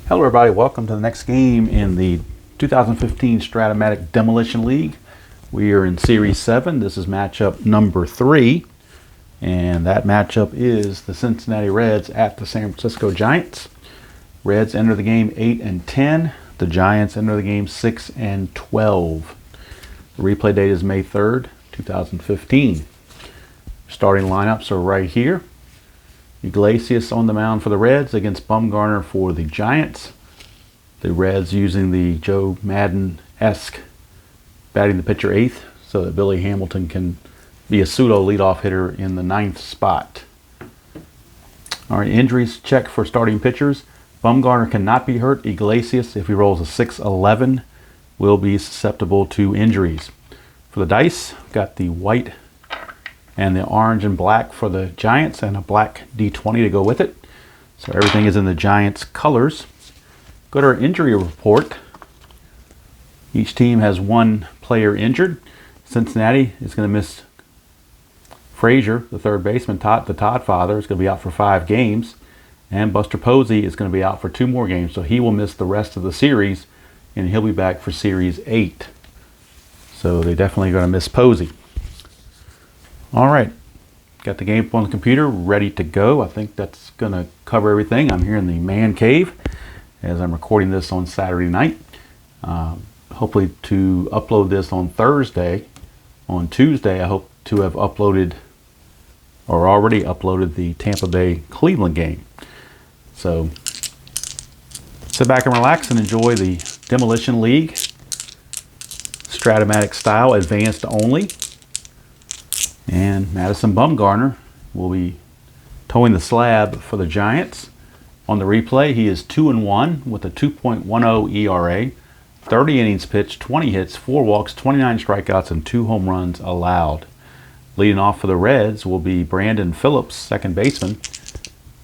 Hello everybody, welcome to the next game in the 2015 Strat-O-Matic Demolition League. We are in Series 7. This is matchup number 3. And that matchup is the Cincinnati Reds at the San Francisco Giants. Reds enter the game 8-10. The Giants enter the game 6-12. The replay date is May 3rd, 2015. Starting lineups are right here. Iglesias on the mound for the Reds against Bumgarner for the Giants. The Reds using the Joe Madden-esque batting the pitcher 8th so that Billy Hamilton can be a pseudo leadoff hitter in the 9th spot. All right, injuries check for starting pitchers. Bumgarner cannot be hurt. Iglesias, if he rolls a 6-11, will be susceptible to injuries. For the dice, got the white and the orange and black for the Giants and a black D20 to go with it. So everything is in the Giants colors. Go to our injury report. Each team has one player injured. Cincinnati is going to miss Frazier, the third baseman, the Todd father, is going to be out for 5 games. And Buster Posey is going to be out for 2 more games. So he will miss the rest of the series and he'll be back for Series 8. So they're definitely going to miss Posey. All right, got the game on the computer ready to go. I think that's going to cover everything. I'm here in the man cave as I'm recording this on Saturday night. Hopefully to upload this on Thursday. On Tuesday, I hope to have uploaded or already uploaded the Tampa Bay Cleveland game. So sit back and relax and enjoy the Demolition League Strat-O-Matic style, advanced only. And Madison Bumgarner will be towing the slab for the Giants. On the replay, he is 2-1 with a 2.10 ERA, 30 innings pitched, 20 hits, 4 walks, 29 strikeouts, and 2 home runs allowed. Leading off for the Reds will be Brandon Phillips, second baseman.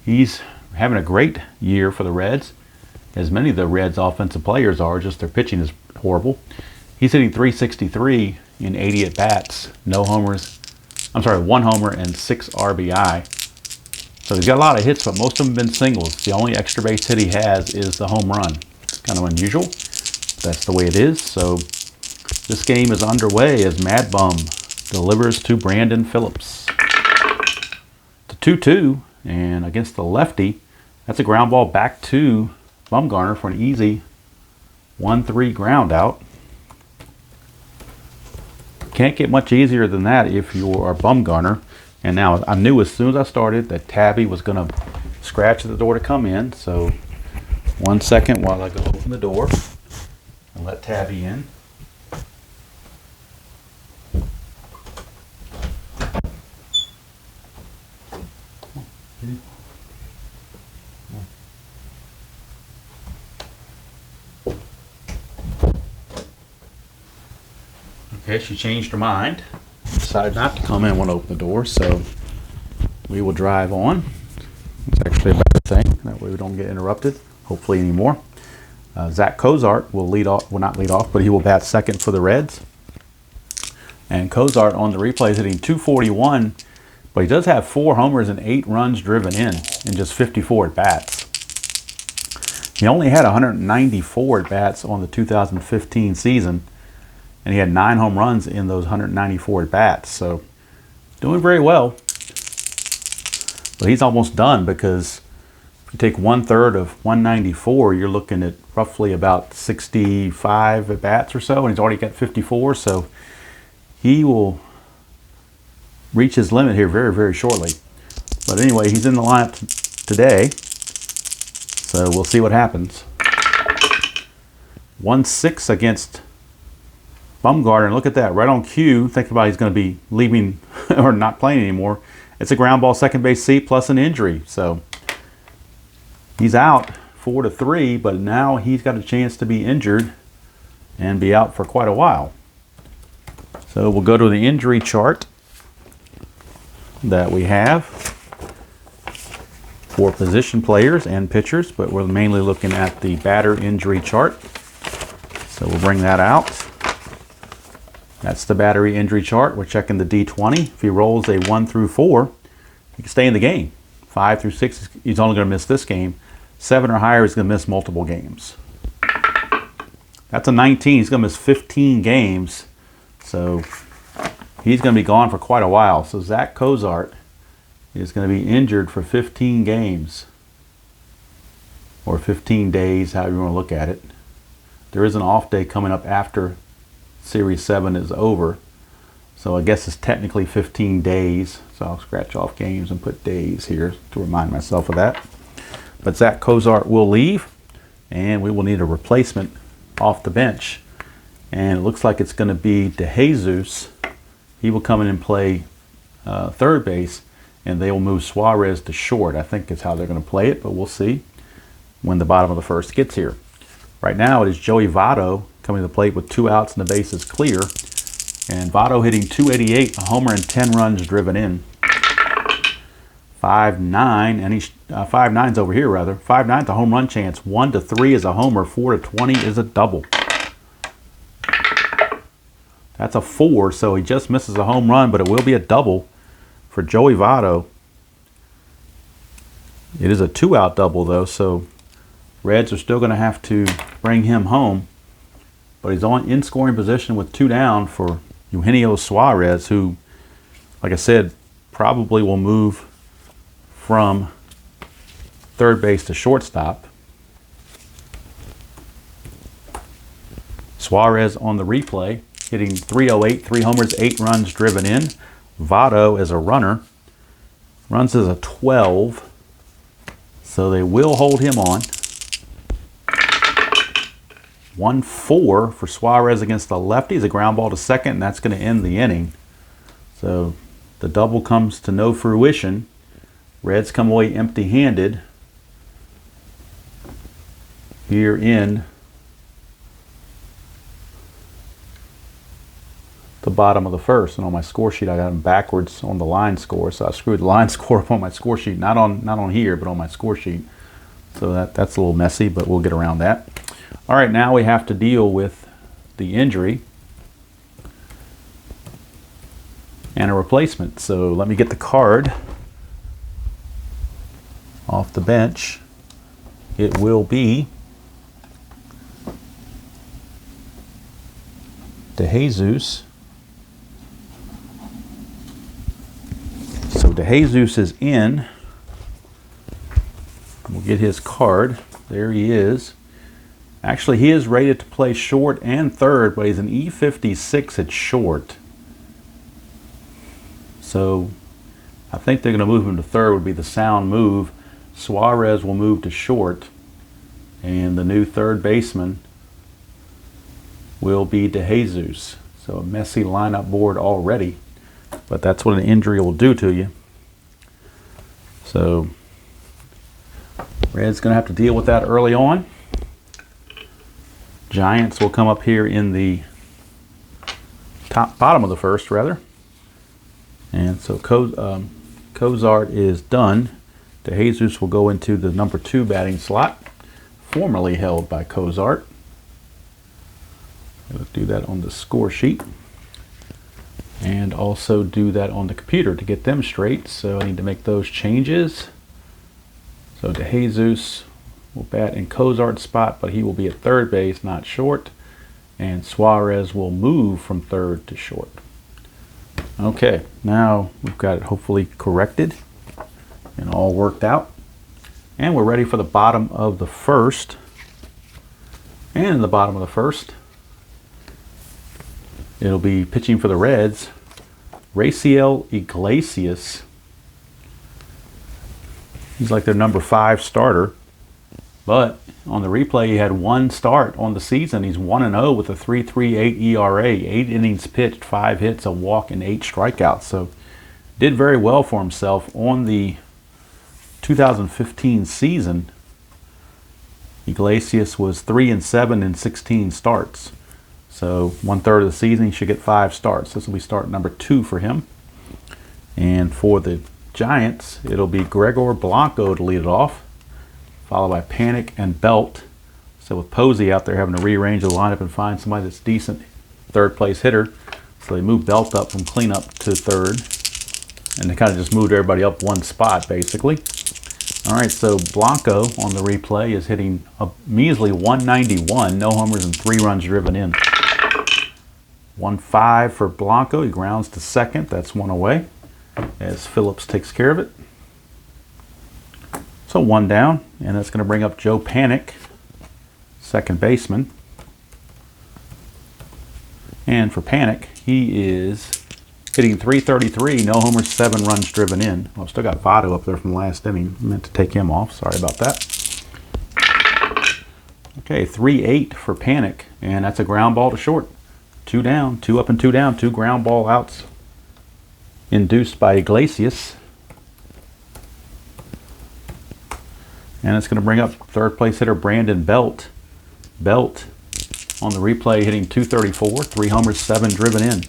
He's having a great year for the Reds, as many of the Reds' offensive players are, just their pitching is horrible. He's hitting .363 in 80 at-bats, no homers. 1 homer and 6 RBI. So he's got a lot of hits, but most of them have been singles. The only extra base hit he has is the home run. It's kind of unusual. That's the way it is. So this game is underway as Mad Bum delivers to Brandon Phillips. It's a 2-2, and against the lefty, that's a ground ball back to Bumgarner for an easy 1-3 ground out. Can't get much easier than that if you are Bumgarner. And now I knew as soon as I started that Tabby was going to scratch at the door to come in. So 1 second while I go open the door and let Tabby in. Okay, she changed her mind. Decided not to come in when I opened the door, so we will drive on. It's actually a better thing. That way we don't get interrupted, hopefully anymore. Zach Cozart will lead off, well not lead off, but he will bat second for the Reds. And Cozart on the replay is hitting .241, but he does have 4 homers and 8 runs driven in just 54 at-bats. He only had 194 at-bats on the 2015 season. And he had 9 home runs in those 194 at-bats. So doing very well. But he's almost done because if you take 1/3 of 194, you're looking at roughly about 65 at-bats or so. And he's already got 54. So he will reach his limit here very, very shortly. But anyway, he's in the lineup today. So we'll see what happens. 1-6 against Bumgarner, and look at that, right on cue, thinking about he's going to be leaving or not playing anymore. It's a ground ball second base seat plus an injury. So he's out 4-3, but now he's got a chance to be injured and be out for quite a while. So we'll go to the injury chart that we have for position players and pitchers, but we're mainly looking at the batter injury chart. So we'll bring that out. That's the battery injury chart. We're checking the D20. If he rolls a 1 through 4, he can stay in the game. 5 through 6, he's only going to miss this game. 7 or higher, he's going to miss multiple games. That's a 19. He's going to miss 15 games. So he's going to be gone for quite a while. So Zach Cozart is going to be injured for 15 games. Or 15 days, however you want to look at it. There is an off day coming up after Series 7 is over. So I guess it's technically 15 days. So I'll scratch off games and put days here to remind myself of that. But Zach Cozart will leave, and we will need a replacement off the bench. And it looks like it's going to be DeJesus. He will come in and play third base, and they will move Suarez to short. I think is how they're going to play it, but we'll see when the bottom of the first gets here. Right now it is Joey Votto coming to the plate with 2 outs and the bases clear. And Votto hitting .288, a homer and 10 runs driven in. 5-9, and he's 5-9's over here rather. 5-9's a home run chance. 1-3 is a homer. 4-20 is a double. That's a 4, so he just misses a home run, but it will be a double for Joey Votto. It is a 2-out double though, so Reds are still going to have to bring him home. But he's in scoring position with 2 down for Eugenio Suarez, who, like I said, probably will move from third base to shortstop. Suarez on the replay, hitting .308, 3 homers, 8 runs driven in. Votto as a runner, runs as a 12, so they will hold him on. 1-4 for Suarez against the lefties, a ground ball to second, and that's going to end the inning. So the double comes to no fruition. Reds come away empty-handed here in the bottom of the first. And on my score sheet, I got them backwards on the line score, so I screwed the line score up on my score sheet, not on here, but on my score sheet. So that's a little messy, but we'll get around that. All right, now we have to deal with the injury and a replacement. So let me get the card off the bench. It will be DeJesus. So DeJesus is in. We'll get his card. There he is. Actually, he is rated to play short and third, but he's an E56 at short. So I think they're going to move him to third would be the sound move. Suarez will move to short, and the new third baseman will be DeJesus. So a messy lineup board already, but that's what an injury will do to you. So Red's going to have to deal with that early on. Giants will come up here in the bottom of the first, rather. And so Cozart is done. DeJesus will go into the number 2 batting slot, formerly held by Cozart. Let's do that on the score sheet. And also do that on the computer to get them straight. So I need to make those changes. So DeJesus will bat in Cozart's spot, but he will be at third base, not short. And Suarez will move from third to short. Okay, now we've got it hopefully corrected and all worked out. And we're ready for the bottom of the first. And in the bottom of the first, it'll be pitching for the Reds, Raciel Iglesias. He's like their number 5 starter. But on the replay, he had 1 start on the season. He's 1-0 with a 3.38 ERA, 8 innings pitched, 5 hits, a walk, and 8 strikeouts. So did very well for himself on the 2015 season. Iglesias was 3-7 in 16 starts. So 1/3 of the season, he should get 5 starts. This will be start number 2 for him. And for the Giants, it'll be Gregor Blanco to lead it off, followed by Panic and Belt. So with Posey out there having to rearrange the lineup and find somebody that's decent third place hitter. So they moved Belt up from cleanup to third. And they kind of just moved everybody up 1 spot, basically. All right, so Blanco on the replay is hitting a measly 191, no homers and 3 runs driven in. 1-5 for Blanco. He grounds to second. That's one away as Phillips takes care of it. So 1 down, and that's going to bring up Joe Panik, second baseman. And for Panik, he is hitting .333, no homers, 7 runs driven in. Well, I've still got Votto up there from last inning. I meant to take him off. Sorry about that. Okay, 3-8 for Panik, and that's a ground ball to short. 2 down, 2 up and 2 down, 2 ground ball outs induced by Iglesias. And it's going to bring up third place hitter Brandon Belt. Belt on the replay hitting .234, 3 homers, 7 driven in.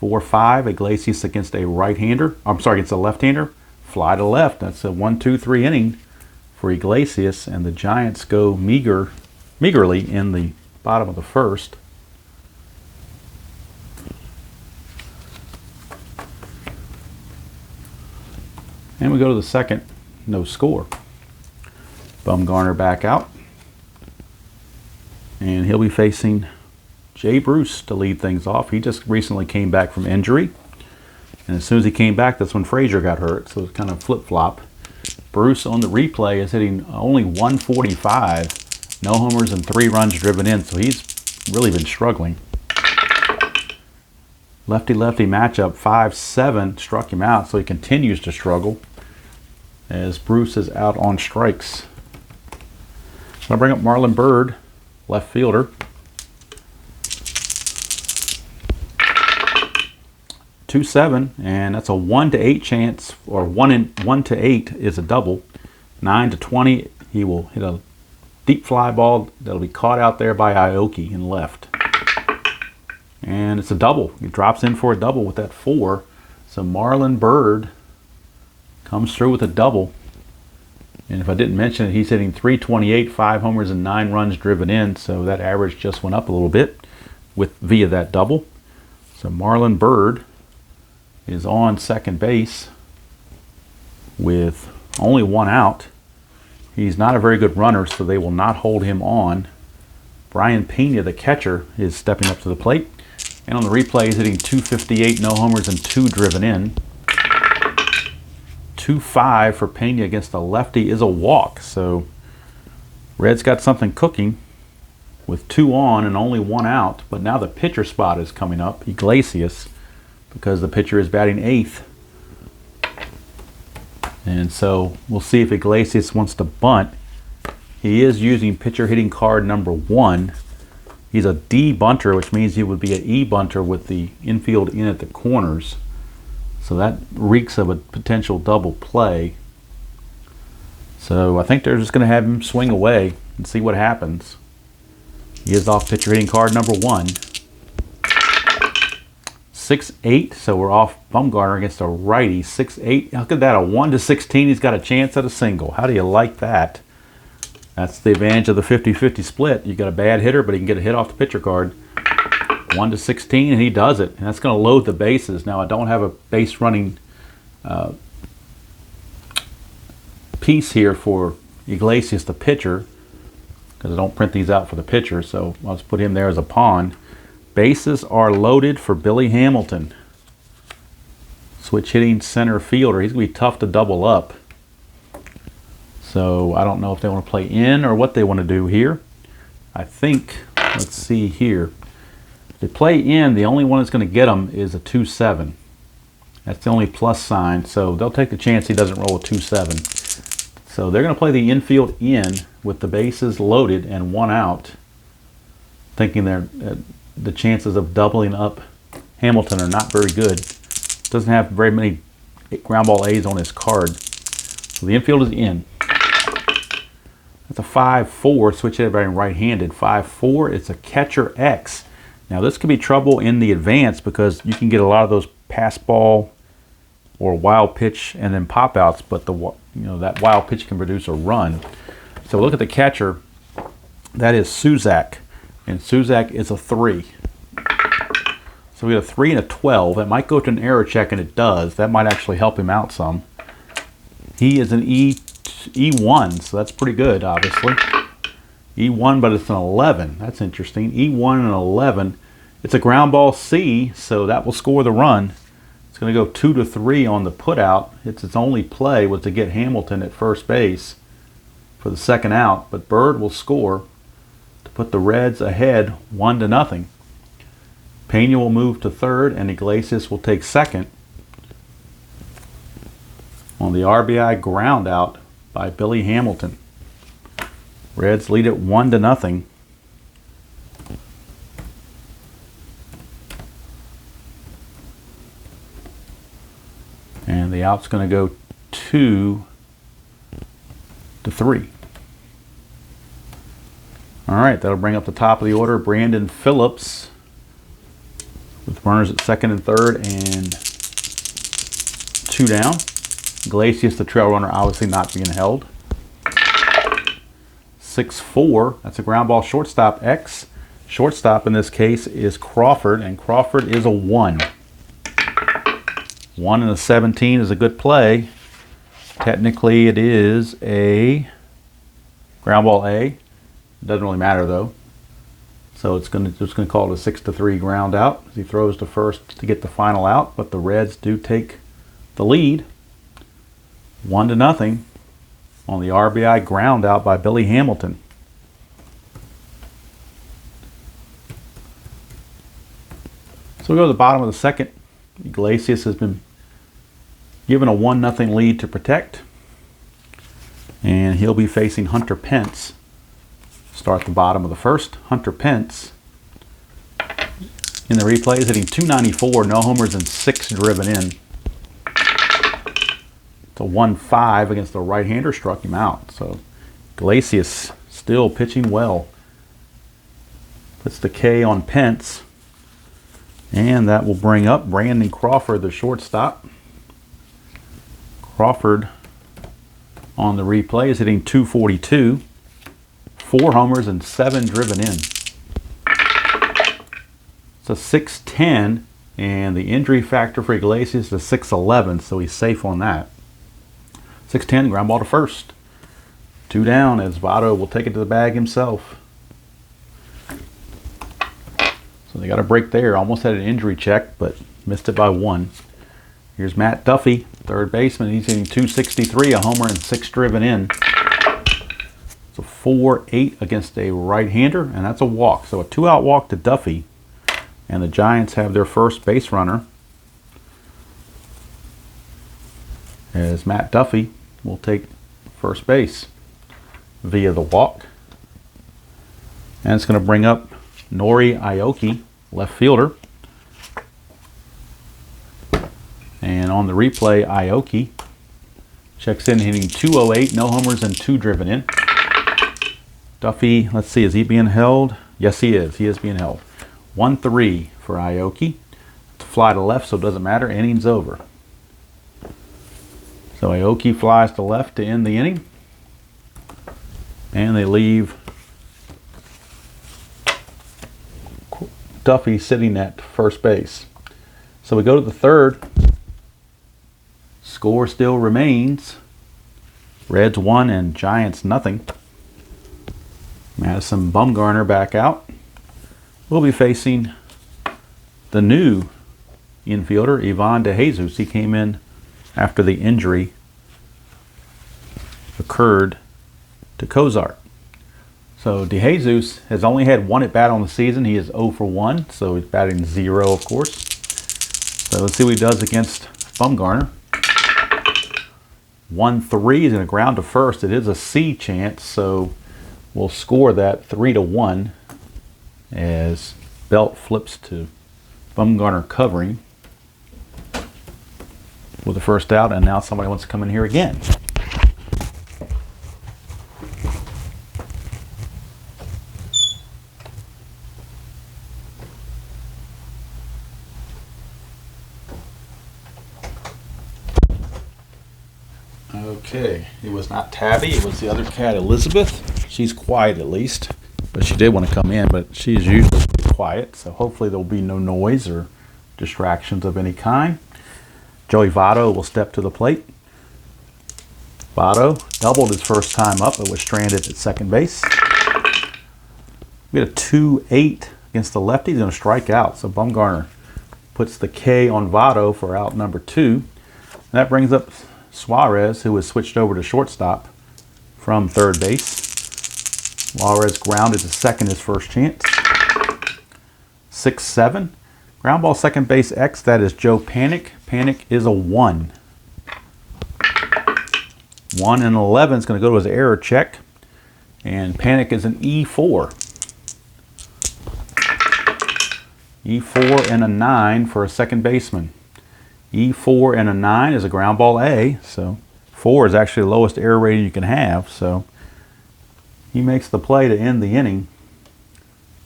4-5, Iglesias against a right-hander. I'm sorry, against a left-hander. Fly to left. That's a 1-2-3 inning for Iglesias, and the Giants go meagerly in the bottom of the first. And we go to the second, no score. Bumgarner back out. And he'll be facing Jay Bruce to lead things off. He just recently came back from injury. And as soon as he came back, that's when Frazier got hurt. So it's kind of flip-flop. Bruce on the replay is hitting only 145. No homers and 3 runs driven in. So he's really been struggling. Lefty-lefty matchup, 5-7 struck him out. So he continues to struggle as Bruce is out on strikes. So I'll bring up Marlon Byrd, left fielder. 2-7, and that's a 1-8 chance, or 1-8 is a double. 9-20, he will hit a deep fly ball that'll be caught out there by Aoki in left. And it's a double. He drops in for a double with that 4. So Marlon Byrd comes through with a double. And if I didn't mention it, he's hitting .328, 5 homers and 9 runs driven in. So that average just went up a little bit via that double. So Marlon Byrd is on second base with only 1 out. He's not a very good runner, so they will not hold him on. Brian Pena, the catcher, is stepping up to the plate. And on the replay, he's hitting .258, no homers and 2 driven in. 2-5 for Pena against a lefty is a walk. So Red's got something cooking with 2 on and only 1 out. But now the pitcher spot is coming up, Iglesias, because the pitcher is batting 8th. And so we'll see if Iglesias wants to bunt. He is using pitcher hitting card number 1. He's a D bunter, which means he would be an E bunter with the infield in at the corners. So that reeks of a potential double play. So I think they're just going to have him swing away and see what happens. He is off pitcher hitting card number 1. 6-8, so we're off Bumgarner against a righty. 6-8, look at that, a 1-16. He's got a chance at a single. How do you like that? That's the advantage of the 50-50 split. You got a bad hitter, but he can get a hit off the pitcher card. 1-16, and he does it. And that's going to load the bases. Now, I don't have a base running piece here for Iglesias, the pitcher, because I don't print these out for the pitcher, so I'll just put him there as a pawn. Bases are loaded for Billy Hamilton. Switch hitting center fielder. He's going to be tough to double up. So I don't know if they want to play in or what they want to do here. I think, let's see here. If they play in, the only one that's going to get them is a 2-7. That's the only plus sign. So they'll take the chance he doesn't roll a 2-7. So they're going to play the infield in with the bases loaded and 1 out, thinking they're the chances of doubling up Hamilton are not very good. Doesn't have very many ground ball A's on his card. So the infield is in. That's a 5-4, switch hitter batting right-handed. 5-4, it's a catcher X. Now this could be trouble in the advance because you can get a lot of those pass ball or wild pitch and then pop outs, but that wild pitch can produce a run. So look at the catcher. That is Suzak. And Suzak is a 3. So we have a 3 and a 12. That might go to an error check, and it does. That might actually help him out some. He is an E1, so that's pretty good, obviously. E1, but it's an 11. That's interesting. E1 and 11. It's a ground ball C, so that will score the run. It's going to go 2-3 on the putout. Its only play was to get Hamilton at first base for the second out, but Bird will score to put the Reds ahead 1-0. Pena will move to third, and Iglesias will take second on the RBI ground out by Billy Hamilton. Reds lead it 1-0. And the out's going to go 2-3. All right, that'll bring up the top of the order. Brandon Phillips with runners at second and third and 2 down. Iglesias, the trail runner, obviously not being held. 6-4. That's a ground ball shortstop X. Shortstop in this case is Crawford, and Crawford is a 1. 1 and a 17 is a good play. Technically, it is a ground ball A. It doesn't really matter though. So it's going to call it a 6-3 ground out as he throws to first to get the final out. But the Reds do take the lead, 1-0 on the RBI ground out by Billy Hamilton. So we go to the bottom of the second. Iglesias has been given a 1-0 lead to protect, and he'll be facing Hunter Pence. Start the bottom of the first. Hunter Pence in the replay is hitting .294, no homers and 6 driven in. It's a 1-5 against the right-hander, struck him out. So Iglesias still pitching well. Puts the K on Pence. And that will bring up Brandon Crawford, the shortstop. Crawford on the replay is hitting .242. 4 homers and 7 driven in. It's a 6-10, and the injury factor for Iglesias is 6-11, so he's safe on that. 6-10, ground ball to first. 2 down as Votto will take it to the bag himself. So they got a break there. Almost had an injury check, but missed it by 1. Here's Matt Duffy, third baseman. He's hitting .263, a homer and 6 driven in. It's a 4-8 against a right-hander, and that's a walk. So a 2-out walk to Duffy, and the Giants have their first base runner as Matt Duffy will take first base via the walk. And it's going to bring up Nori Aoki, left fielder. And on the replay, Aoki checks in hitting .208, no homers and 2 driven in. Duffy, let's see, is he being held? Yes, he is. He is being held. 1-3 for Aoki. It's a fly to left, so it doesn't matter. Inning's over. So Aoki flies to left to end the inning. And they leave Duffy sitting at first base. So we go to the third. Score still remains. Reds 1 and Giants 0. Madison Bumgarner back out. We'll be facing the new infielder, Ivan DeJesus. He came in after the injury occurred to Cozart. So DeJesus has only had 1 at bat on the season. He is 0 for 1, so he's batting 0, of course. So let's see what he does against Bumgarner. 1-3 is going to ground to first. It is a C chance, so we'll score that 3-1 as Belt flips to Bumgarner covering with the first out, and now somebody wants to come in here again. Okay, it was not Tabby, it was the other cat, Elizabeth. She's quiet at least, but she did want to come in, but she's usually pretty quiet, so hopefully there will be no noise or distractions of any kind. Joey Votto will step to the plate. Votto doubled his first time up, but was stranded at second base. We had a 2-8 against the lefty. He's going to strike out. So Bumgarner puts the K on Votto for out number 2. And that brings up Suarez, who was switched over to shortstop from third base. Suarez grounded to second his first chance. 6-7. Ground ball second base X, that is Joe Panic. Panic is a 1. 1 and 11 is going to go to his error check. And Panic is an E4. E4 and a 9 for a second baseman. E4 and a 9 is a ground ball A. So 4 is actually the lowest error rating you can have. So he makes the play to end the inning.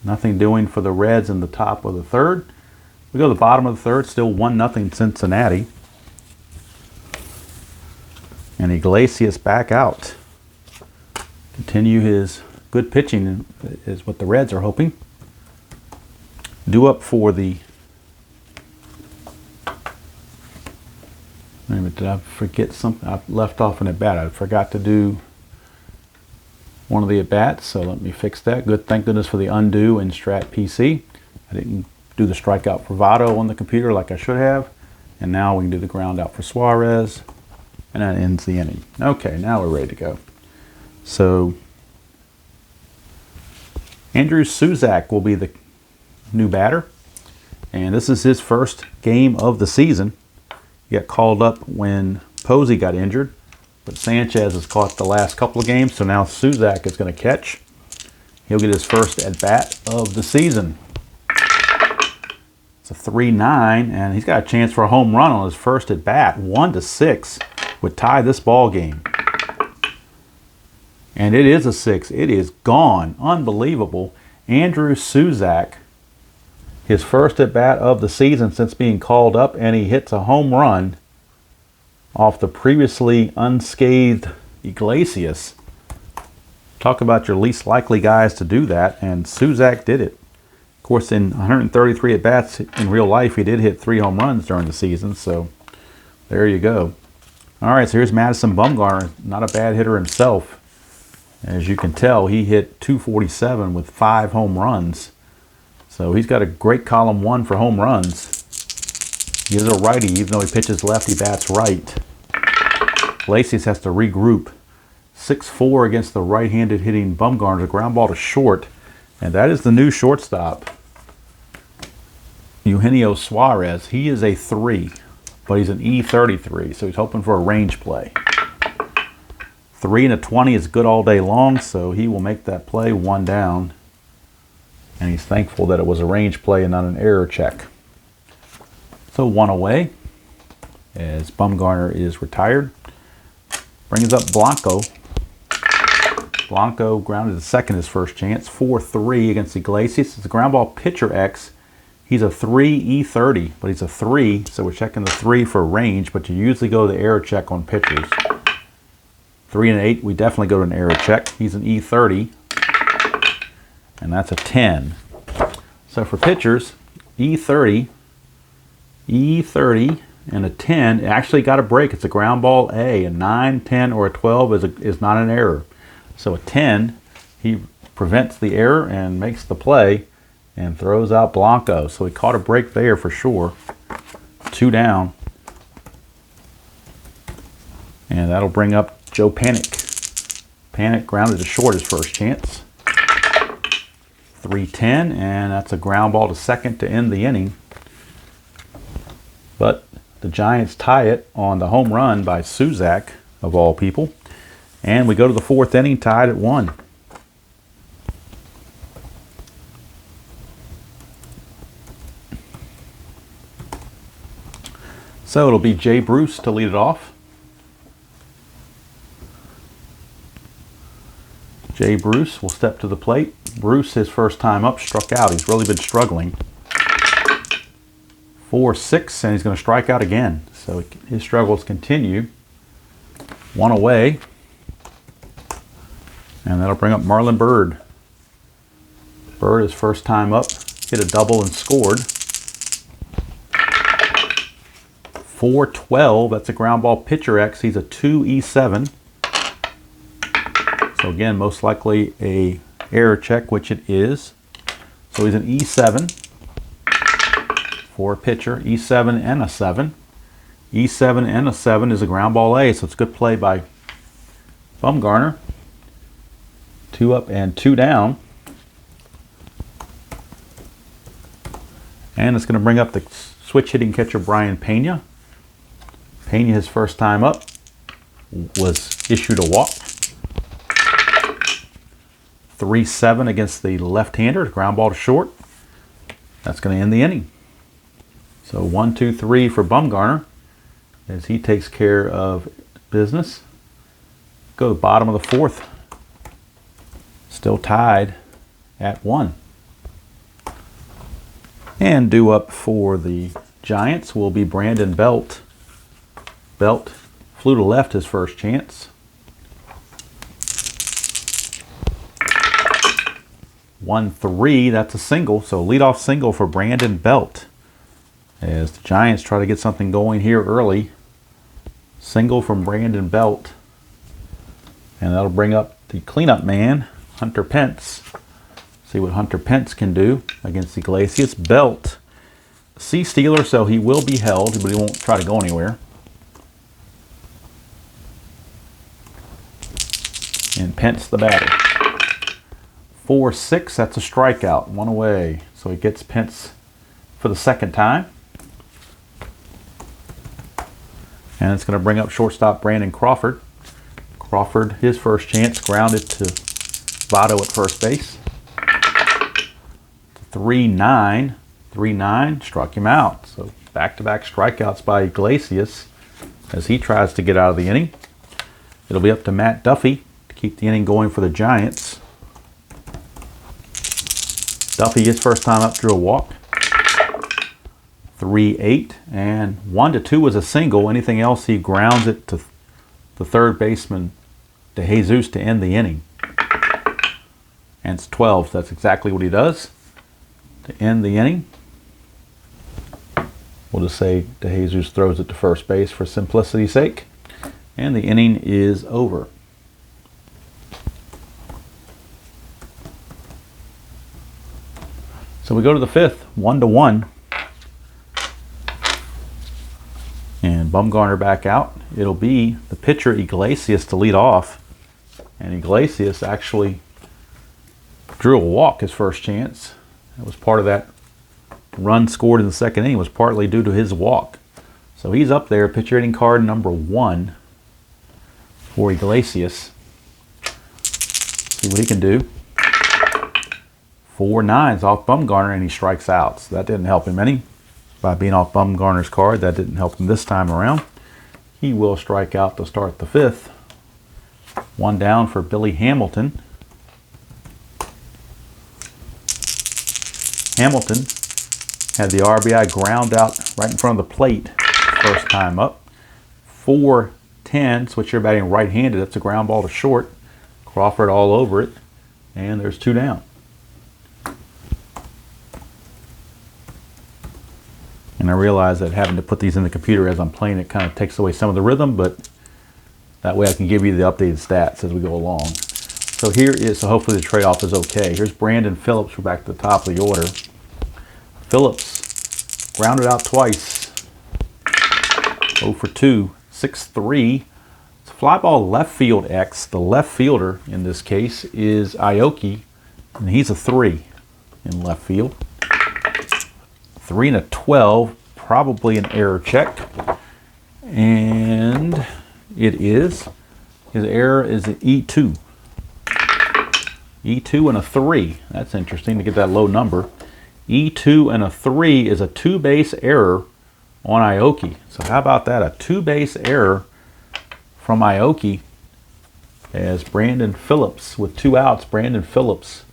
Nothing doing for the Reds in the top of the third. We go to the bottom of the third, still 1-0 Cincinnati. And Iglesias back out. Continue his good pitching is what the Reds are hoping. Due up for the... Wait a minute, did I forget something? I left off an at-bat. I forgot to do one of the at-bats, so let me fix that. Good, thank goodness for the undo in Strat PC. I didn't do the strikeout for Votto on the computer like I should have. And now we can do the ground out for Suarez. And that ends the inning. Okay, now we're ready to go. So, Andrew Suzak will be the new batter. And this is his first game of the season. He got called up when Posey got injured. But Sanchez has caught the last couple of games, so now Suzak is going to catch. He'll get his first at-bat of the season. It's a 3-9, and he's got a chance for a home run on his first at-bat. 1-6 would tie this ball game. And it is a 6. It is gone. Unbelievable. Andrew Suzak, his first at-bat of the season since being called up, and he hits a home run off the previously unscathed Iglesias. Talk about your least likely guys to do that, and Suzak did it. Of course, in 133 at-bats in real life, he did hit 3 home runs during the season, so there you go. All right, so here's Madison Bumgarner, not a bad hitter himself. As you can tell, he hit 247 with 5 home runs. So he's got a great column 1 for home runs. He is a righty, even though he pitches left, he bats right. Iglesias has to regroup. 6-4 against the right-handed hitting Bumgarner. A ground ball to short. And that is the new shortstop, Eugenio Suarez. He is a 3, but he's an E33, so he's hoping for a range play. 3 and a 20 is good all day long, so he will make that play 1 down. And he's thankful that it was a range play and not an error check. So 1 away as Bumgarner is retired. Brings up Blanco. Blanco grounded to second his first chance. 4-3 against Iglesias. It's a ground ball pitcher X. He's a 3 E30, but he's a 3, so we're checking the 3 for range, but you usually go to the error check on pitchers. 3 and 8, we definitely go to an error check. He's an E30, and that's a 10. So for pitchers, E30, E30, and a 10 actually got a break. It's a ground ball A. A 9, 10, or a 12 is not an error. So a 10, he prevents the error and makes the play and throws out Blanco. So he caught a break there for sure. 2 down. And that'll bring up Joe Panic. Panic grounded to short his first chance. 3-10, and that's a ground ball to second to end the inning. But the Giants tie it on the home run by Suzak, of all people. And we go to the 4th inning, tied at 1. So it'll be Jay Bruce to lead it off. Jay Bruce will step to the plate. Bruce, his first time up, struck out. He's really been struggling. 4-6, and he's going to strike out again. So his struggles continue. 1 away. And that'll bring up Marlon Byrd. Byrd, his first time up, hit a double and scored. 4-12, that's a ground ball pitcher X. He's a 2 E7. So again, most likely a error check, which it is. So he's an E7 for a pitcher. E7 and a 7. E7 and a 7 is a ground ball A, so it's a good play by Bumgarner. 2 up and 2 down. And it's going to bring up the switch hitting catcher Brian Pena. Pena, his first time up, was issued a walk. 3-7 against the left-hander, ground ball to short. That's going to end the inning. So 1-2-3 for Bumgarner as he takes care of business. Go to the bottom of the 4th. Still tied at 1. And due up for the Giants will be Brandon Belt. Belt flew to left his first chance. 1-3, that's a single. So leadoff single for Brandon Belt as the Giants try to get something going here early. Single from Brandon Belt. And that'll bring up the cleanup man, Hunter Pence. See what Hunter Pence can do against Iglesias. Belt, C stealer, so he will be held, but he won't try to go anywhere. And Pence the batter. 4-6, that's a strikeout, 1 away. So he gets Pence for the second time. And it's going to bring up shortstop Brandon Crawford. Crawford, his first chance, grounded to Votto at first base. 3-9, 3-9, struck him out. So back-to-back strikeouts by Iglesias as he tries to get out of the inning. It'll be up to Matt Duffy to keep the inning going for the Giants. Duffy, his first time up, drew a walk. 3-8, and 1-2 was a single. Anything else, he grounds it to the third baseman, DeJesus, to end the inning. And it's 12, so that's exactly what he does to end the inning. We'll just say DeJesus throws it to first base for simplicity's sake. And the inning is over. So we go to the 5th, 1-1. And Bumgarner back out. It'll be the pitcher Iglesias to lead off. And Iglesias actually drew a walk his first chance. It was part of that run scored in the second inning was partly due to his walk. So he's up there, pitcher hitting card number 1 for Iglesias. See what he can do. 4 nines off Bumgarner, and he strikes out. So that didn't help him any. By being off Bumgarner's card, that didn't help him this time around. He will strike out to start the 5th. 1 down for Billy Hamilton. Hamilton had the RBI ground out right in front of the plate first time up. 4-10, switch, you're batting right-handed. That's a ground ball to short. Crawford all over it. And there's 2 down. And I realize that having to put these in the computer as I'm playing it kind of takes away some of the rhythm, but that way I can give you the updated stats as we go along. So here is, so hopefully the trade-off is okay. Here's Brandon Phillips. We're back to the top of the order. Phillips grounded out twice. 0 for 2, 6-3. It's a fly ball left field X. The left fielder in this case is Aoki, and he's a 3 in left field. 3-12, probably an error check. And it is. His error is an E2. E2 and a 3. That's interesting to get that low number. E2 and a 3 is a 2-base error on Aoki. So how about that? A 2-base error from Aoki as Brandon Phillips, with 2 outs, Brandon Phillips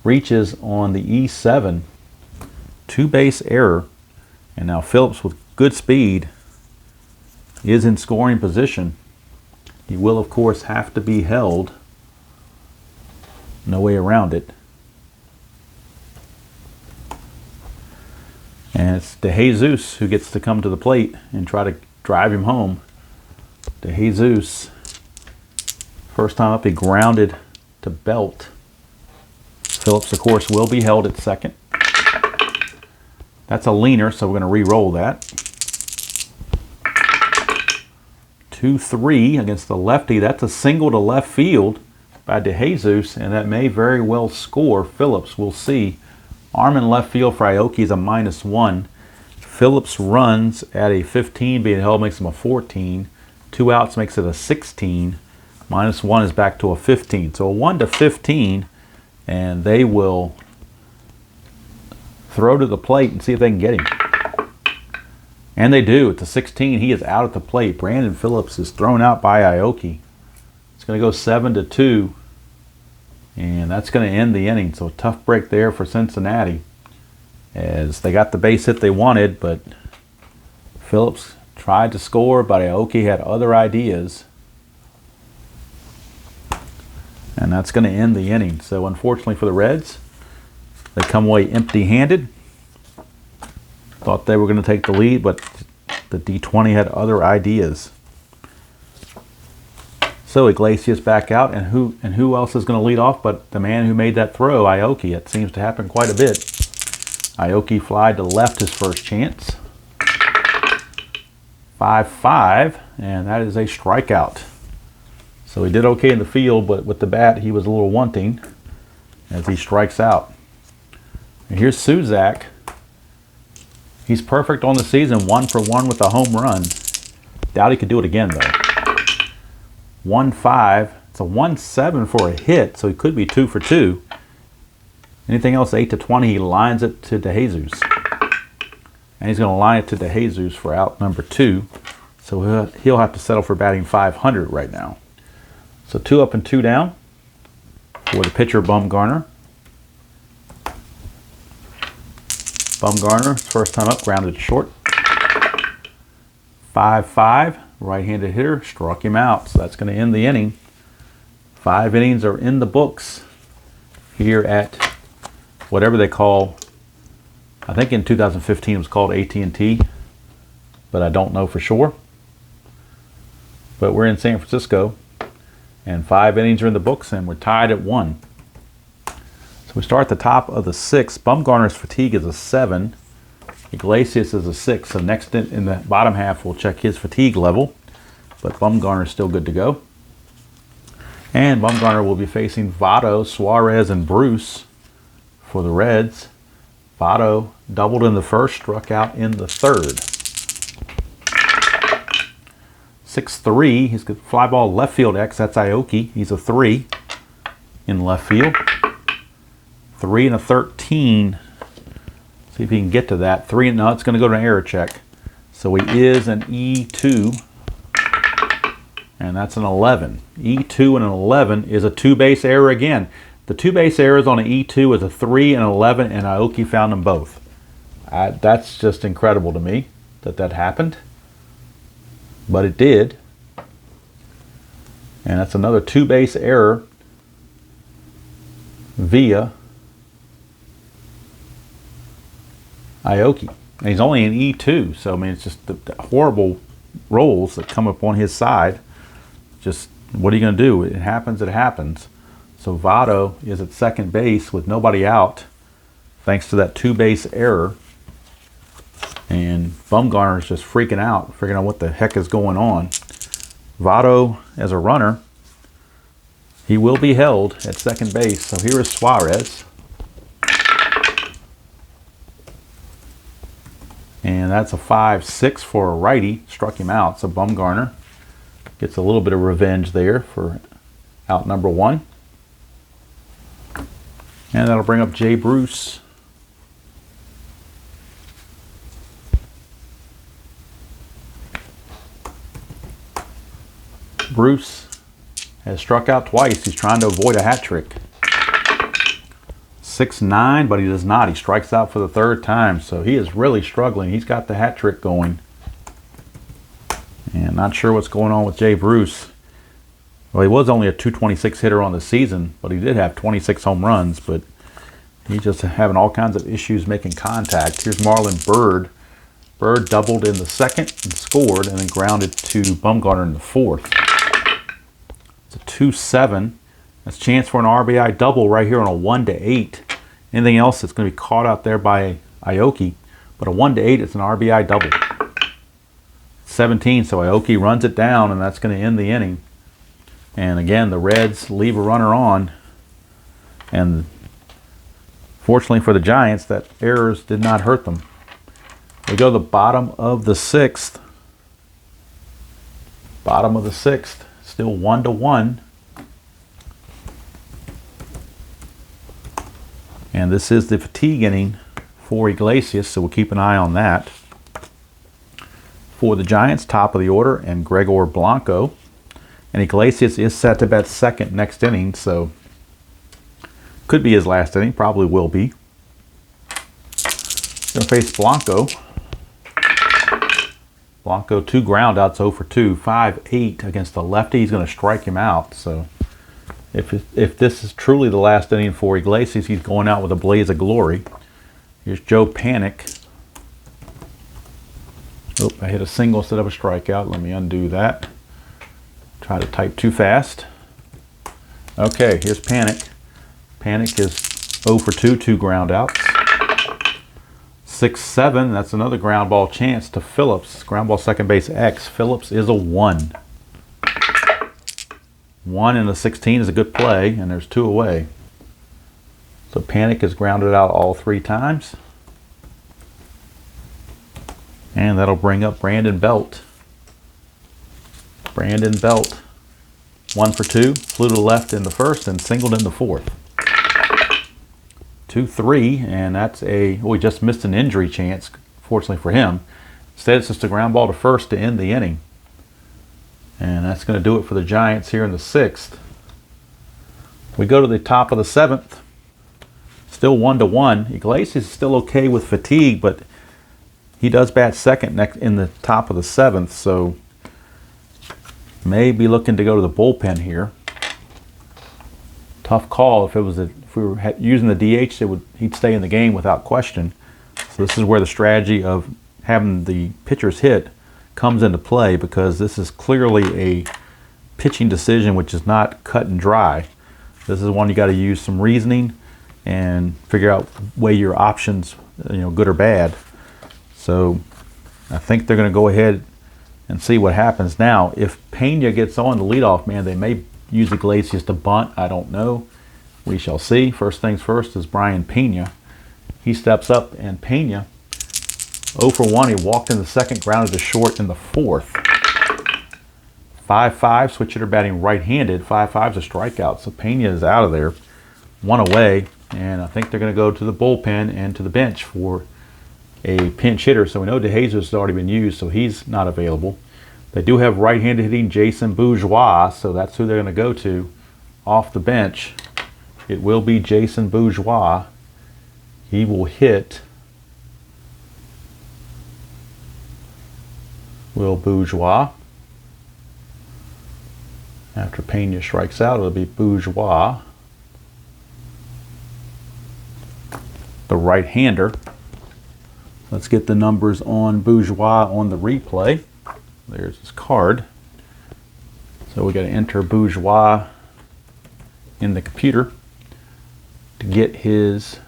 reaches on the E7. 2-base error. And now Phillips, with good speed, is in scoring position. He will, of course, have to be held. No way around it. And it's DeJesus who gets to come to the plate and try to drive him home. DeJesus First time up, he grounded to Belt. Phillips, of course, will be held at second. That's a leaner, so we're going to re-roll that. 2-3 against the lefty. That's a single to left field by DeJesus, and that may very well score Phillips. We'll see. Arm in left field for Aoki is a -1. Phillips runs at a 15, being held makes him a 14. 2 outs makes it a 16. -1 is back to a 15. So a 1 to 15, and they will throw to the plate and see if they can get him. And they do. At the 16, he is out at the plate. Brandon Phillips is thrown out by Aoki. It's going to go 7-2, and that's going to end the inning. So a tough break there for Cincinnati, as they got the base hit they wanted, but Phillips tried to score, but Aoki had other ideas. And that's going to end the inning. So unfortunately for the Reds, they come away empty-handed. Thought they were going to take the lead, but the D20 had other ideas. So Iglesias back out, and who else is going to lead off but the man who made that throw, Aoki. It seems to happen quite a bit. Aoki flied to left his first chance. 5-5, and that is a strikeout. So he did okay in the field, but with the bat he was a little wanting as he strikes out. And here's Suzak. He's perfect on the season, 1 for 1 with a home run. Doubt he could do it again though. 1-5. It's a 1-7 for a hit, so he could be 2 for 2. Anything else 8 to 20, he lines it to DeJesus. And he's going to line it to DeJesus for out number 2. So he'll have to settle for batting 500 right now. So 2 up and 2 down for the pitcher, Bumgarner. Bumgarner, first time up, grounded short. 5-5, right-handed hitter, struck him out. So that's going to end the inning. 5 innings are in the books here at whatever they call, I think in 2015 it was called AT&T, but I don't know for sure. But we're in San Francisco, and 5 innings are in the books, and we're tied at 1. So we start at the top of the 6th. Bumgarner's fatigue is a 7. Iglesias is a 6. So next in the bottom half, we'll check his fatigue level. But Bumgarner's still good to go. And Bumgarner will be facing Votto, Suarez, and Bruce for the Reds. Votto doubled in the first, struck out in the third. 6-3. He's got fly ball left field X. That's Aoki. He's a 3 in left field. 3 and a 13. See if he can get to that. 3 and no, it's going to go to an error check. So he is an E2. And that's an 11. E2 and an 11 is a 2-base error again. The 2-base errors on an E2 is a 3 and 11, and Aoki found them both. That's just incredible to me that that happened. But it did. And that's another 2-base error via Aoki. And he's only an E2, so I mean, it's just the horrible rolls that come up on his side. Just, what are you going to do? It happens, it happens. So Votto is at second base with nobody out, thanks to that 2-base error. And Bumgarner is just freaking out, figuring out what the heck is going on. Votto, as a runner, he will be held at second base. So here is Suarez. And that's a 5-6 for a righty. Struck him out. So Bumgarner gets a little bit of revenge there for out number 1. And that'll bring up Jay Bruce. Bruce has struck out twice. He's trying to avoid a hat trick. 6-9, but he does not. He strikes out for the 3rd time, so he is really struggling. He's got the hat trick going. And not sure what's going on with Jay Bruce. Well, he was only a .226 hitter on the season, but he did have 26 home runs, but he's just having all kinds of issues making contact. Here's Marlon Byrd. Byrd doubled in the 2nd and scored, and then grounded to Bumgarner in the 4th. It's a 2-7. That's a chance for an RBI double right here on a 1-8. Anything else that's going to be caught out there by Aoki. But a 1-8, it's an RBI double. 17, so Aoki runs it down, and that's going to end the inning. And again, the Reds leave a runner on. And fortunately for the Giants, that errors did not hurt them. We go to the bottom of the 6th. Bottom of the 6th. Still 1-1. And this is the fatigue inning for Iglesias, so we'll keep an eye on that. For the Giants, top of the order, and Gregor Blanco. And Iglesias is set to bat second next inning, so could be his last inning, probably will be. Going to face Blanco. Blanco, 2 ground outs, 0 for 2, 5-8 against the lefty. He's going to strike him out, so if this is truly the last inning for Iglesias, he's going out with a blaze of glory. Here's Joe Panic. Oh, I hit a single instead of a strikeout. Let me undo that. Try to type too fast. Okay, here's Panic. Panic is 0 for 2, 2 ground outs. 6-7, that's another ground ball chance to Phillips. Ground ball second base X. Phillips is a 1. 1 in the 16 is a good play, and there's 2 away. So Panic is grounded out all 3 times. And that'll bring up Brandon Belt. Brandon Belt, 1 for 2, flew to the left in the first and singled in the 4th. 2-3, and that's we just missed an injury chance, fortunately for him. Instead, it's just a ground ball to first to end the inning. And that's going to do it for the Giants here in the 6th. We go to the top of the 7th. Still 1-1. Iglesias is still okay with fatigue, but he does bat second in the top of the 7th, so may be looking to go to the bullpen here. Tough call. If we were using the DH, he'd stay in the game without question. So this is where the strategy of having the pitchers hit comes into play, because this is clearly a pitching decision which is not cut and dry. This is one you got to use some reasoning and figure out weigh your options, good or bad. So I think they're going to go ahead and see what happens. Now, if Pena gets on the leadoff man, they may use Iglesias to bunt. I don't know. We shall see. First things first is Brian Pena. He steps up, and Pena, 0 for 1. He walked in the second, grounded to short in the 4th. 5-5, switch hitter batting right-handed. 5-5's a strikeout, so Pena is out of there. 1 away, and I think they're going to go to the bullpen and to the bench for a pinch hitter. So we know DeJesus has already been used, so he's not available. They do have right-handed hitting Jason Bourgeois, so that's who they're going to go to off the bench. It will be Jason Bourgeois. He will hit. Will Bourgeois. After Pena strikes out, it'll be Bourgeois, the right-hander. Let's get the numbers on Bourgeois on the replay. There's his card. So we got to enter Bourgeois in the computer to get his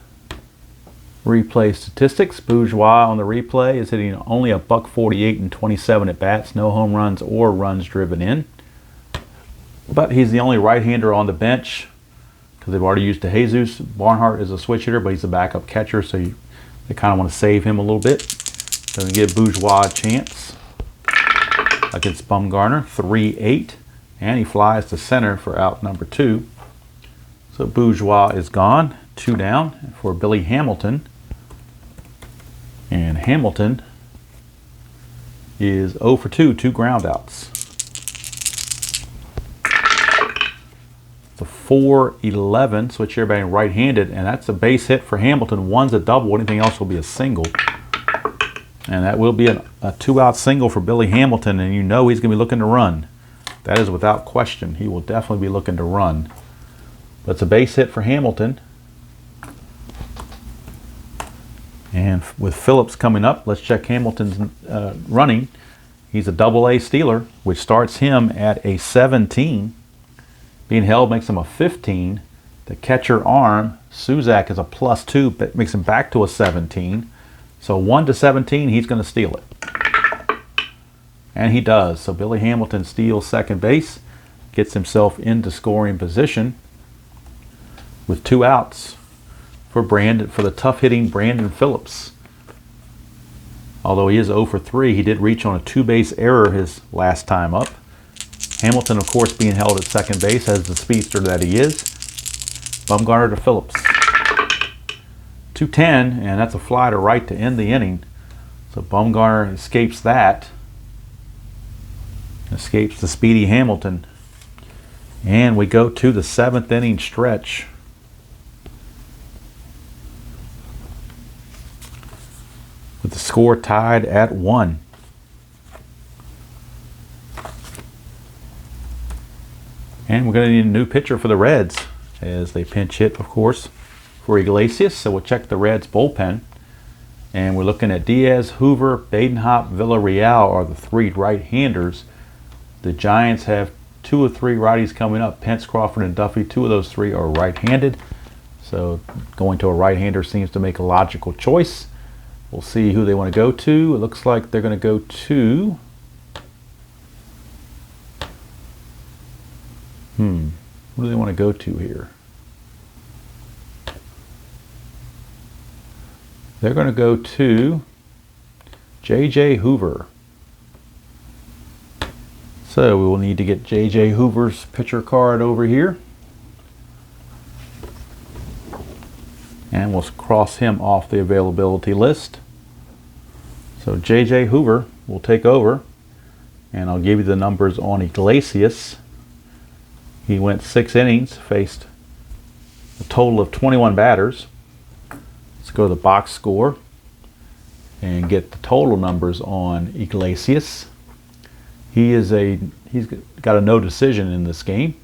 replay statistics. Bourgeois on the replay is hitting only a .148 and 27 at bats, no home runs or runs driven in. But he's the only right-hander on the bench because they've already used DeJesus. Barnhart is a switch hitter, but he's a backup catcher, so they kind of want to save him a little bit. Doesn't give Bourgeois a chance against Bumgarner. 3-8, and he flies to center for out number 2. So Bourgeois is gone. 2 down for Billy Hamilton. And Hamilton is 0 for 2, 2 ground outs. The 4-11, switch here batting right-handed, and that's a base hit for Hamilton. 1's a double, anything else will be a single. And that will be a 2-out single for Billy Hamilton, and he's going to be looking to run. That is without question. He will definitely be looking to run. But it's a base hit for Hamilton. And with Phillips coming up, let's check Hamilton's running. He's a AA Steeler, which starts him at a 17. Being held makes him a 15. The catcher arm, Suzak, is a +2, but makes him back to a 17. So 1 to 17, he's going to steal it. And he does. So Billy Hamilton steals second base, gets himself into scoring position with 2 outs for the tough-hitting Brandon Phillips. Although he is 0 for 3, he did reach on a 2-base error his last time up. Hamilton, of course, being held at second base as the speedster that he is. Bumgarner to Phillips. 2-10, and that's a fly to right to end the inning. So Bumgarner escapes that. Escapes the speedy Hamilton. And we go to the 7th inning stretch. With the score tied at 1. And we're going to need a new pitcher for the Reds as they pinch hit, of course, for Iglesias. So we'll check the Reds bullpen. And we're looking at Diaz, Hoover, Badenhop, Villarreal are the 3 right-handers. The Giants have 2 or 3 righties coming up. Pence, Crawford, and Duffy. 2 of those 3 are right-handed. So going to a right-hander seems to make a logical choice. We'll see who they want to go to. It looks like they're going to go to... Who do they want to go to here? They're going to go to J.J. Hoover. So we will need to get J.J. Hoover's pitcher card over here. And we'll cross him off the availability list. So J.J. Hoover will take over. And I'll give you the numbers on Iglesias. He went 6 innings, faced a total of 21 batters. Let's go to the box score and get the total numbers on Iglesias. He's got a no decision in this game.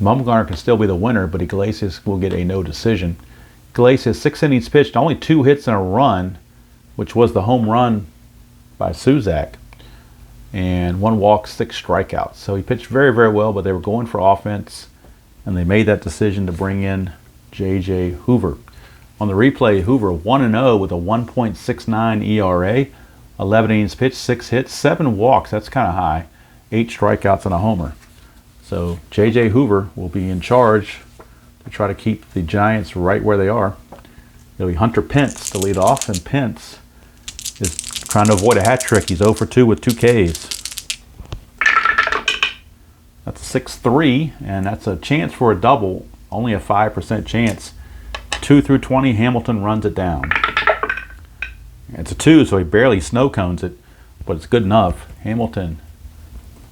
Bumgarner can still be the winner, but Iglesias will get a no decision. Iglesias, 6 innings pitched, only 2 hits and a run, which was the home run by Suzak. And 1 walk, 6 strikeouts. So he pitched very, very well, but they were going for offense, and they made that decision to bring in J.J. Hoover. On the replay, Hoover 1-0 with a 1.69 ERA, 11 innings pitched, 6 hits, 7 walks. That's kind of high. 8 strikeouts and a homer. So J.J. Hoover will be in charge to try to keep the Giants right where they are. It'll be Hunter Pence to lead off, and Pence is trying to avoid a hat trick. He's 0 for 2 with 2 Ks. That's a 6-3, and that's a chance for a double. Only a 5% chance. 2 through 20, Hamilton runs it down. It's a 2, so he barely snow cones it, but it's good enough. Hamilton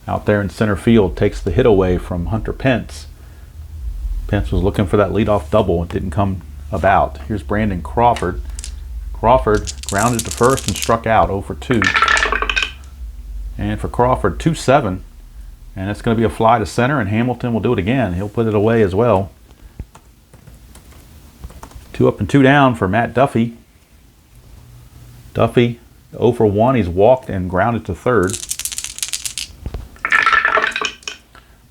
out there in center field takes the hit away from Hunter Pence. Pence was looking for that leadoff double. It didn't come about. Here's Brandon Crawford. Crawford grounded to first and struck out 0 for 2. And for Crawford, 2-7. And it's going to be a fly to center, and Hamilton will do it again. He'll put it away as well. 2 up and 2 down for Matt Duffy. Duffy, 0 for 1. He's walked and grounded to third. It's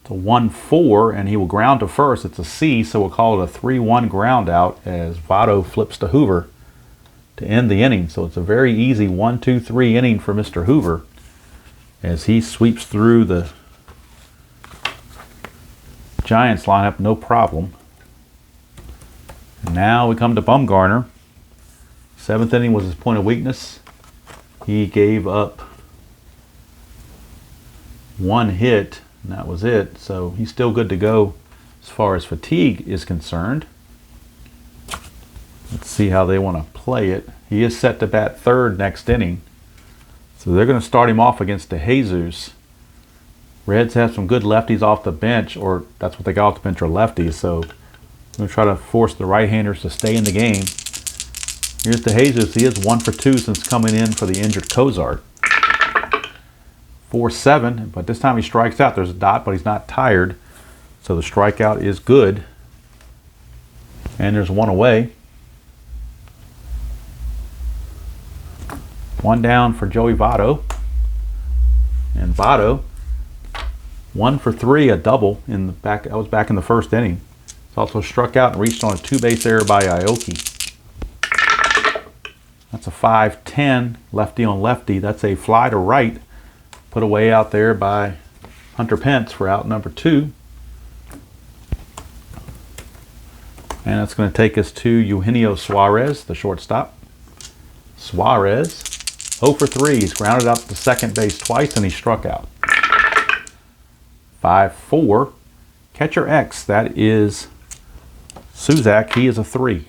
a 1-4, and he will ground to first. It's a C, so we'll call it a 3-1 ground out as Votto flips to Hoover to end the inning. So it's a very easy 1-2-3 inning for Mr. Hoover as he sweeps through the Giants lineup no problem. And now we come to Bumgarner. 7th inning was his point of weakness. He gave up 1 hit, and that was it. So he's still good to go as far as fatigue is concerned. Let's see how they want to play it. He is set to bat third next inning. So they're going to start him off against DeJesus. Reds have some good lefties off the bench, or that's what they got off the bench, are lefties. So I'm going to try to force the right-handers to stay in the game. Here's DeJesus. He is 1 for 2 since coming in for the injured Cozart. 4-7, but this time he strikes out. There's a dot, but he's not tired. So the strikeout is good. And there's 1 away. 1 down for Joey Votto. And Votto 1 for 3, a double in the back. That was back in the first inning. He's also struck out and reached on a 2-base error by Aoki. That's a 5-10 lefty on lefty. That's a fly to right, put away out there by Hunter Pence for out number 2. And that's going to take us to Eugenio Suarez, the shortstop. Suarez, 0 for 3. He's grounded out to second base twice and he struck out. 5-4. Catcher X, that is Suzak. He is a 3.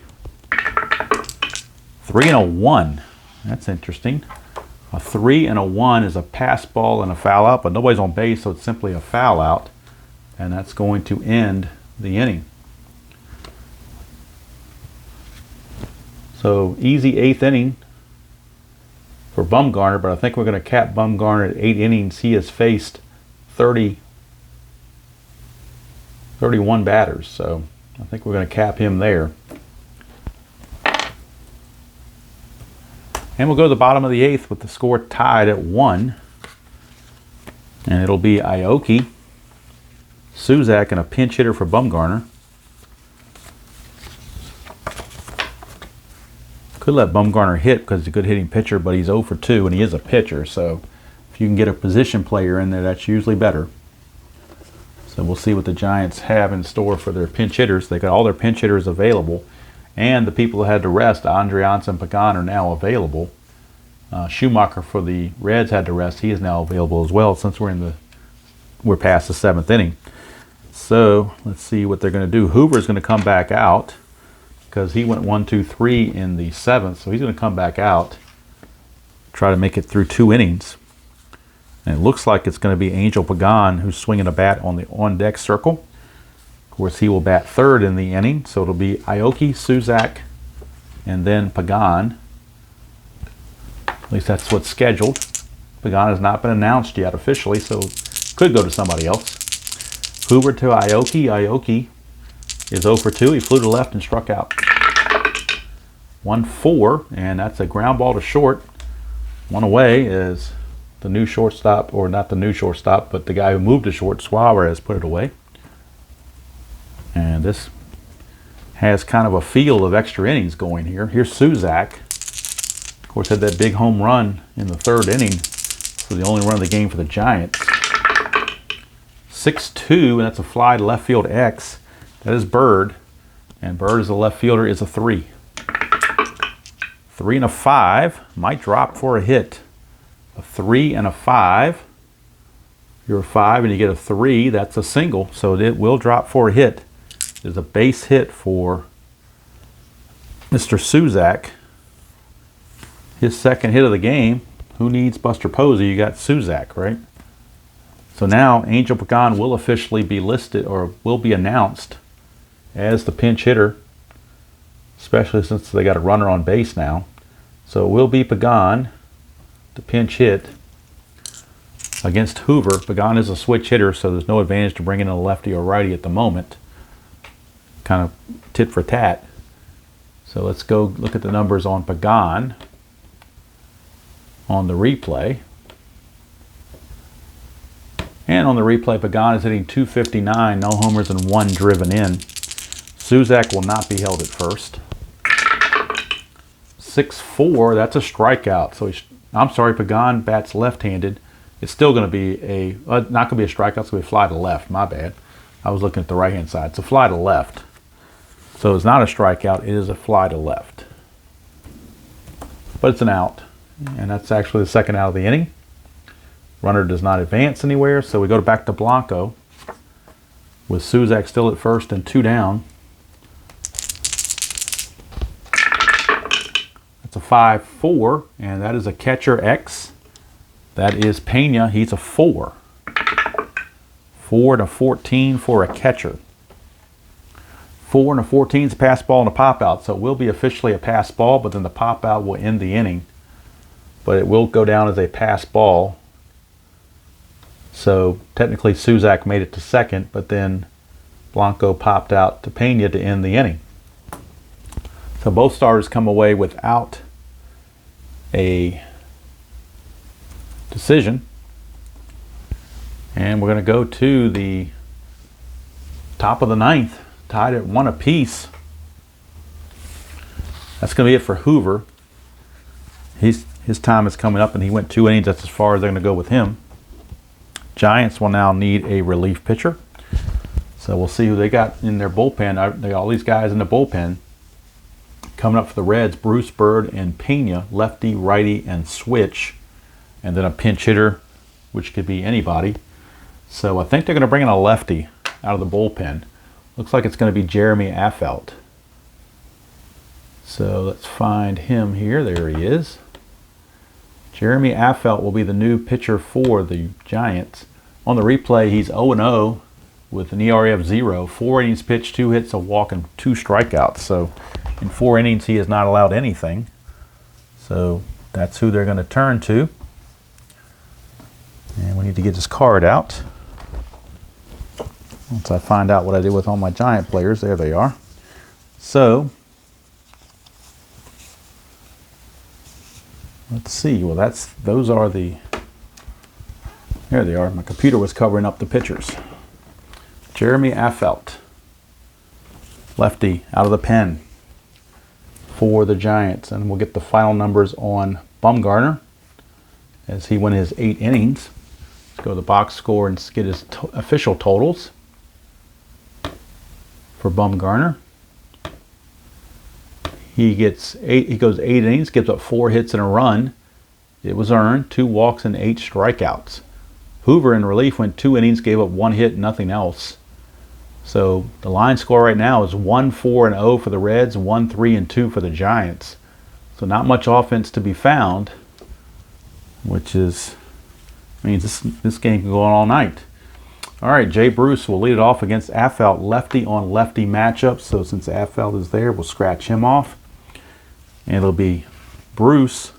3 and a 1. That's interesting. A 3 and a 1 is a pass ball and a foul out, but nobody's on base, so it's simply a foul out. And that's going to end the inning. So easy 8th inning for Bumgarner, but I think we're going to cap Bumgarner at 8 innings. He has faced 31 batters, so I think we're going to cap him there. And we'll go to the bottom of the 8th with the score tied at 1. And it'll be Aoki, Suzak, and a pinch hitter for Bumgarner. Could let Bumgarner hit because he's a good hitting pitcher, but he's 0 for 2 and he is a pitcher. So if you can get a position player in there, that's usually better. So we'll see what the Giants have in store for their pinch hitters. They got all their pinch hitters available. And the people that had to rest, Andriance and Pagan, are now available. Schumacher for the Reds had to rest. He is now available as well since we're past the 7th inning. So let's see what they're going to do. Hoover's going to come back out because he went 1, 2, 3 in the 7th. So he's going to come back out, try to make it through 2 innings. And it looks like it's going to be Angel Pagan who's swinging a bat on the on-deck circle. Of course, he will bat 3rd in the inning, so it'll be Aoki, Suzak, and then Pagan. At least that's what's scheduled. Pagan has not been announced yet officially, so could go to somebody else. Hoover to Aoki. Aoki is 0 for 2. He flew to left and struck out. 1-4, and that's a ground ball to short. One away is the new shortstop, or not the new shortstop, but the guy who moved to short, Suarez, put it away. And this has kind of a feel of extra innings going here. Here's Suzak. Of course, had that big home run in the 3rd inning for the only run of the game for the Giants. 6-2, and that's a fly to left field X. That is Bird. And Bird, as a left fielder, is a 3. 3 and a 5. Might drop for a hit. A 3 and a 5. You're a 5 and you get a 3. That's a single, so it will drop for a hit. There's a base hit for Mr. Suzak. His 2nd hit of the game. Who needs Buster Posey? You got Suzak, right? So now Angel Pagan will officially be listed, or will be announced, as the pinch hitter, especially since they got a runner on base now. So it will be Pagan, the pinch hit, against Hoover. Pagan is a switch hitter, so there's no advantage to bringing in a lefty or righty at the moment. Kind of tit for tat. So let's go look at the numbers on Pagan on the replay. And on the replay, Pagan is hitting .259, no homers and 1 driven in. Suzak will not be held at first. 6-4, that's a strikeout. So I'm sorry, Pagan bats left-handed. It's still going to be not going to be a strikeout, it's going to be a fly to left. My bad. I was looking at the right-hand side. It's a fly to left. So it's not a strikeout, it is a fly to left. But it's an out. And that's actually the 2nd out of the inning. Runner does not advance anywhere, so we go back to Blanco with Suzak still at first and 2 down. That's a 5-4, and that is a catcher X. That is Pena. He's a 4. 4 to 14 for a catcher. 4 and a 14 is a pass ball and a pop out, so it will be officially a pass ball, but then the pop out will end the inning. But it will go down as a pass ball. So technically Suzak made it to 2nd, but then Blanco popped out to Pena to end the inning. So both starters come away without a decision. And we're going to go to the top of the ninth, tied at 1 apiece. That's going to be it for Hoover. His time is coming up, and he went 2 innings. That's as far as they're going to go with him. Giants will now need a relief pitcher. So we'll see who they got in their bullpen. They got all these guys in the bullpen. Coming up for the Reds, Bruce, Bird, and Pena, lefty, righty, and switch. And then a pinch hitter, which could be anybody. So I think they're going to bring in a lefty out of the bullpen. Looks like it's going to be Jeremy Affelt. So let's find him here. There he is. Jeremy Affelt will be the new pitcher for the Giants. On the replay, he's 0-0 with an ERA of 0. 4 innings pitched, 2 hits, a walk, and 2 strikeouts. So in 4 innings, he has not allowed anything. So that's who they're going to turn to. And we need to get this card out. Once I find out what I did with all my Giant players, there they are. So let's see. Well, those are the. There they are. My computer was covering up the pitchers. Jeremy Affelt, lefty, out of the pen for the Giants, and we'll get the final numbers on Bumgarner as he went his 8 innings. Let's go to the box score and get his official totals for Bumgarner. He goes 8 innings, gives up 4 hits and a run. It was earned, 2 walks and 8 strikeouts. Hoover in relief went 2 innings, gave up 1 hit, nothing else. So the line score right now is 1-4-0 for the Reds, 1-3-2 for the Giants. So not much offense to be found, which means this game can go on all night. All right, Jay Bruce will lead it off against Affelt, lefty on lefty matchup. So since Affelt is there, we'll scratch him off. And it'll be Bruce,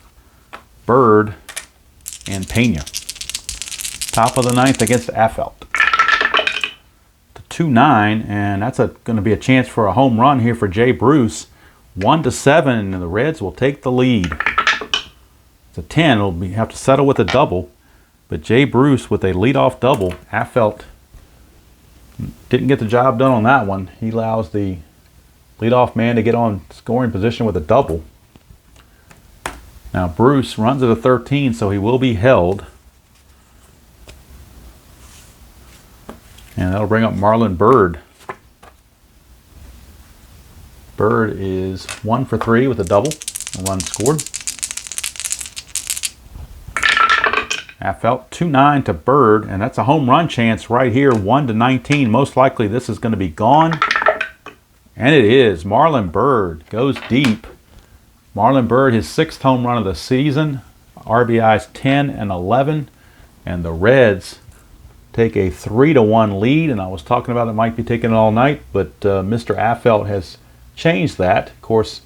Bird, and Pena. Top of the ninth against Affelt. To 2-9, and that's going to be a chance for a home run here for Jay Bruce. 1-7, and the Reds will take the lead. It's a 10. It'll have to settle with a double. But Jay Bruce with a leadoff double. Affelt didn't get the job done on that one. He allows the leadoff man to get on scoring position with a double. Now Bruce runs at a 13, so he will be held. And that'll bring up Marlon Bird. Bird is 1 for 3 with a double. A run scored. Affelt 2-9 to Bird, and that's a home run chance right here, 1-19. Most likely this is going to be gone. And it is. Marlon Bird goes deep. Marlon Bird, his 6th home run of the season. RBIs 10 and 11. And the Reds take a 3-1 lead. And I was talking about it might be taking it all night, but Mr. Affelt has changed that. Of course,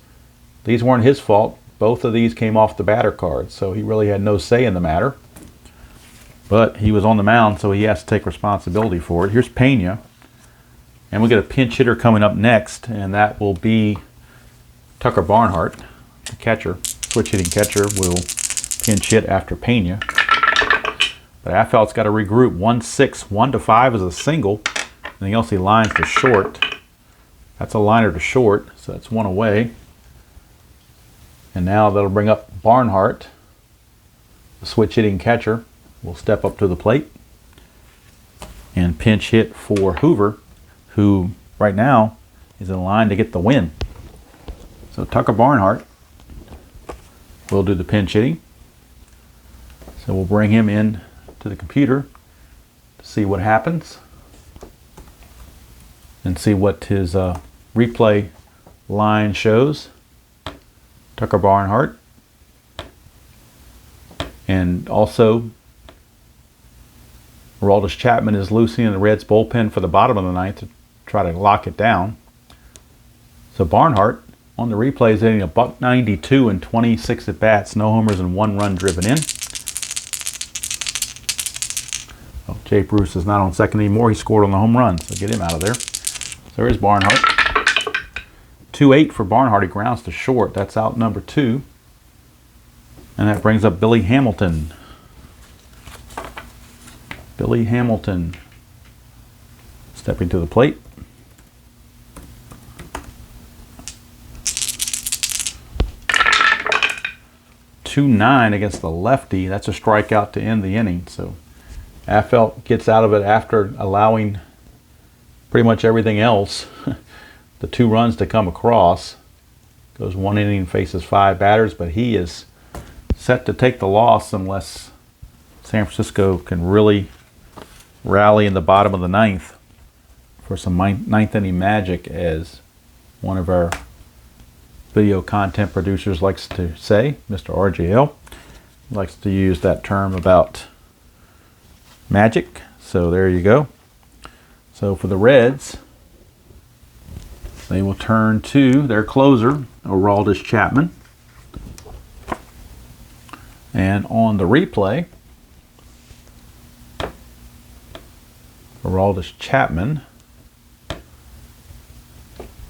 these weren't his fault. Both of these came off the batter card, so he really had no say in the matter. But he was on the mound, so he has to take responsibility for it. Here's Pena. And we'll get a pinch hitter coming up next, and that will be Tucker Barnhart, the catcher. Switch hitting catcher will pinch hit after Pena. But Affelt's got to regroup. 1-6, 1-5 is a single. Anything else he lines to short. That's a liner to short, so that's 1 away. And now that'll bring up Barnhart, the switch hitting catcher. Will step up to the plate and pinch hit for Hoover, who right now is in line to get the win. So Tucker Barnhart will do the pinch hitting. So we'll bring him in to the computer to see what happens and see what his replay line shows. Tucker Barnhart. And also Aroldis Chapman is loosening the Reds bullpen for the bottom of the ninth to try to lock it down. So Barnhart on the replay is hitting a .192 and 26 at bats, no homers and 1 run driven in. Oh, Jay Bruce is not on second anymore. He scored on the home run, so get him out of there. So there's Barnhart. 2-8 for Barnhart. He grounds to short. That's out number 2. And that brings up Billy Hamilton. Billy Hamilton stepping to the plate. .209 against the lefty. That's a strikeout to end the inning. So Affelt gets out of it after allowing pretty much everything else. The 2 runs to come across. Goes 1 inning, faces 5 batters, but he is set to take the loss unless San Francisco can really rally in the bottom of the 9th for some 9th inning magic, as one of our video content producers likes to say. Mr. RJL likes to use that term about magic. So there you go. So for the Reds, they will turn to their closer, Aroldis Chapman. And on the replay, Aroldis Chapman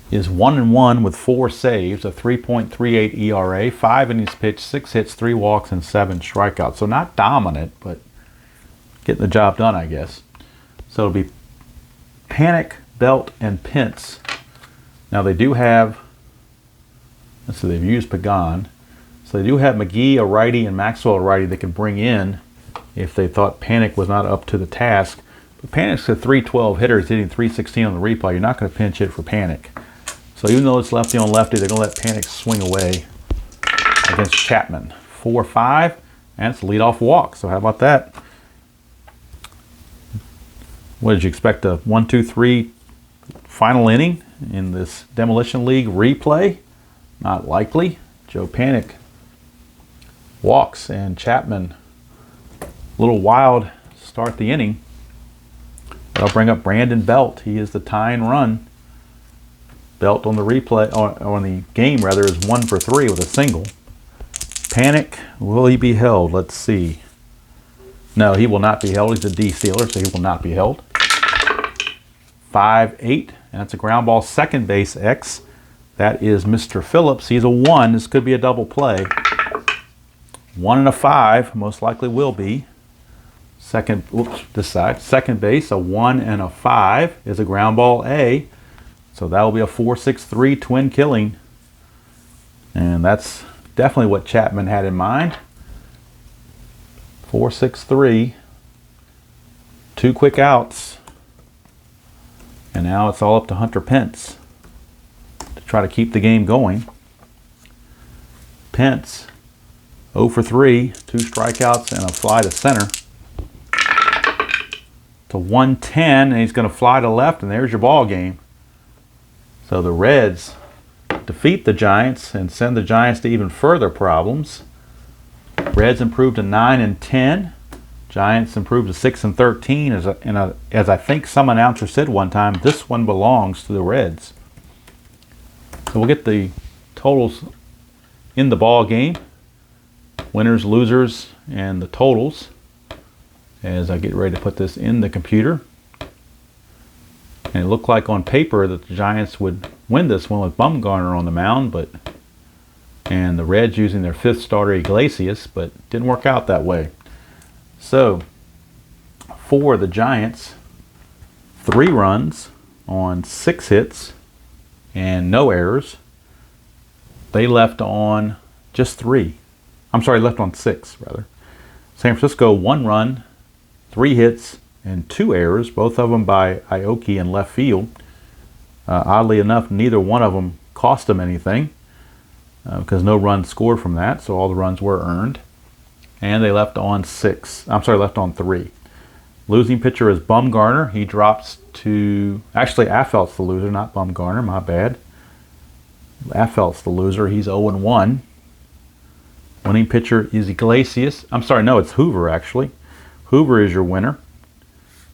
is 1-1 with 4 saves, a 3.38 ERA, 5 innings pitched, 6 hits, 3 walks, and 7 strikeouts. So not dominant, but getting the job done, I guess. So it'll be Panic, Belt, and Pence. Now they do have, let's see, they've used Pagan. So they do have McGee, a righty, and Maxwell, a righty, they can bring in if they thought Panic was not up to the task. But Panic's a .312 hitter, he's hitting .316 on the replay. You're not going to pinch hit for Panic. So even though it's lefty on lefty, they're going to let Panic swing away against Chapman. 4-5, and it's a leadoff walk. So how about that? What did you expect, a 1-2-3 final inning in this Demolition League replay? Not likely. Joe Panic walks, and Chapman, a little wild start the inning. I'll bring up Brandon Belt. He is the tying run. Belt on the replay, on the game rather, is 1 for 3 with a single. Panic, will he be held? Let's see. No, he will not be held. He's a D stealer, so he will not be held. 5-8, and that's a ground ball, second base X. That is Mr. Phillips. He's a 1. This could be a double play. 1 and a 5, most likely will be. Second, oops, this side. Second base, a 1 and a 5 is a ground ball A. So that will be a 4-6-3 twin killing. And that's definitely what Chapman had in mind. 4-6-3. 2 quick outs. And now it's all up to Hunter Pence to try to keep the game going. Pence, 0 for 3, 2 strikeouts and a fly to center. To 110, and he's going to fly to left, and there's your ball game. So the Reds defeat the Giants and send the Giants to even further problems. Reds improved to 9-10. Giants improved to 6-13. As I think some announcer said one time, this one belongs to the Reds. So we'll get the totals in the ball game. Winners, losers, and the totals as I get ready to put this in the computer. And it looked like on paper that the Giants would win this one with Bumgarner on the mound, and the Reds using their 5th starter Iglesias, but didn't work out that way. So for the Giants, 3 runs on 6 hits and no errors. They left on just 3. I'm sorry, left on 6 rather. San Francisco, 1 run, 3 hits, and 2 errors, both of them by Aoki in left field. Oddly enough, neither one of them cost them anything because no runs scored from that, so all the runs were earned. And they left on 3. Losing pitcher is Bumgarner. He drops to, actually Affelt's the loser, not Bumgarner, my bad. Affelt's the loser, he's 0-1. Winning pitcher is Iglesias. I'm sorry, no, it's Hoover actually. Hoover is your winner.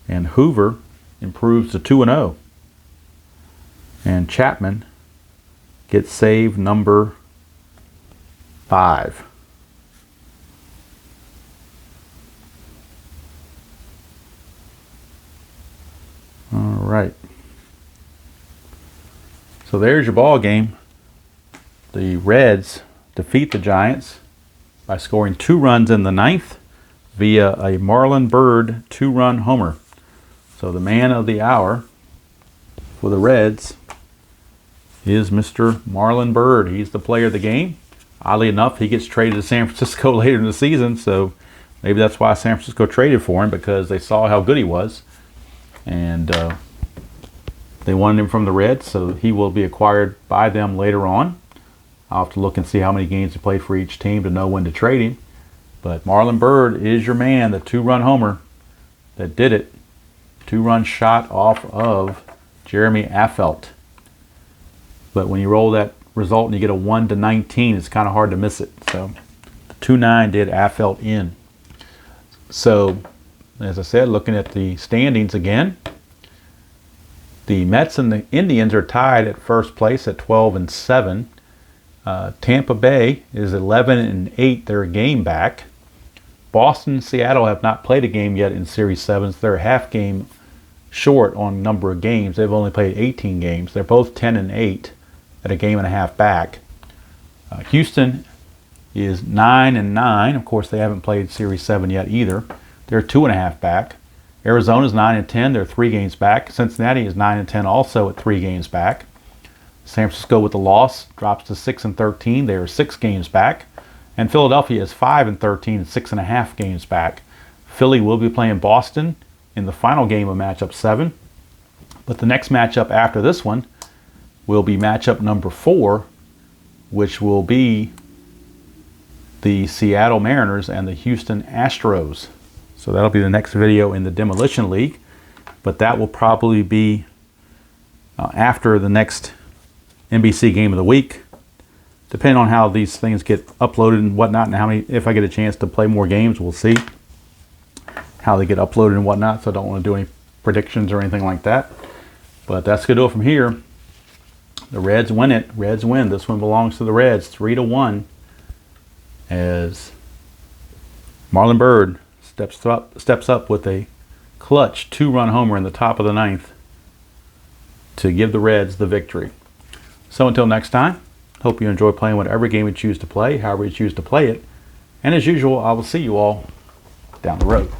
And Hoover improves to 2-0. And Chapman gets save number 5. All right. So there's your ball game. The Reds defeat the Giants by scoring 2 runs in the 9th, via a Marlon Byrd 2-run homer. So the man of the hour for the Reds is Mr. Marlon Byrd. He's the player of the game. Oddly enough, he gets traded to San Francisco later in the season, so maybe that's why San Francisco traded for him, because they saw how good he was. And they wanted him from the Reds, so he will be acquired by them later on. I'll have to look and see how many games he played for each team to know when to trade him. But Marlon Byrd is your man, the 2-run homer that did it. 2-run shot off of Jeremy Affelt. But when you roll that result and you get a 1-19, it's kind of hard to miss it. So the 2-9 did Affelt in. So as I said, looking at the standings again, the Mets and the Indians are tied at first place at 12-7. Tampa Bay is 11-8. They're a game back. Boston and Seattle have not played a game yet in Series 7. So they're a half game short on number of games. They've only played 18 games. They're both 10-8 at a game and a half back. Houston is 9-9. Of course, they haven't played Series 7 yet either. They're 2.5 back. Arizona's 9-10. They're 3 games back. Cincinnati is 9-10, also at 3 games back. San Francisco, with the loss, drops to 6-13. They are 6 games back. And Philadelphia is 5-13 and 6.5 games back. Philly will be playing Boston in the final game of matchup 7. But the next matchup after this one will be matchup number 4, which will be the Seattle Mariners and the Houston Astros. So that'll be the next video in the Demolition League. But that will probably be after the next NBC game of the week, depending on how these things get uploaded and whatnot, and how many, if I get a chance to play more games, we'll see how they get uploaded and whatnot. So I don't want to do any predictions or anything like that. But that's going to do it from here. The Reds win it. Reds win. This one belongs to the Reds, 3-1, as Marlon Byrd steps up with a clutch 2-run homer in the top of the 9th to give the Reds the victory. So until next time, hope you enjoy playing whatever game you choose to play, however you choose to play it. And as usual, I will see you all down the road.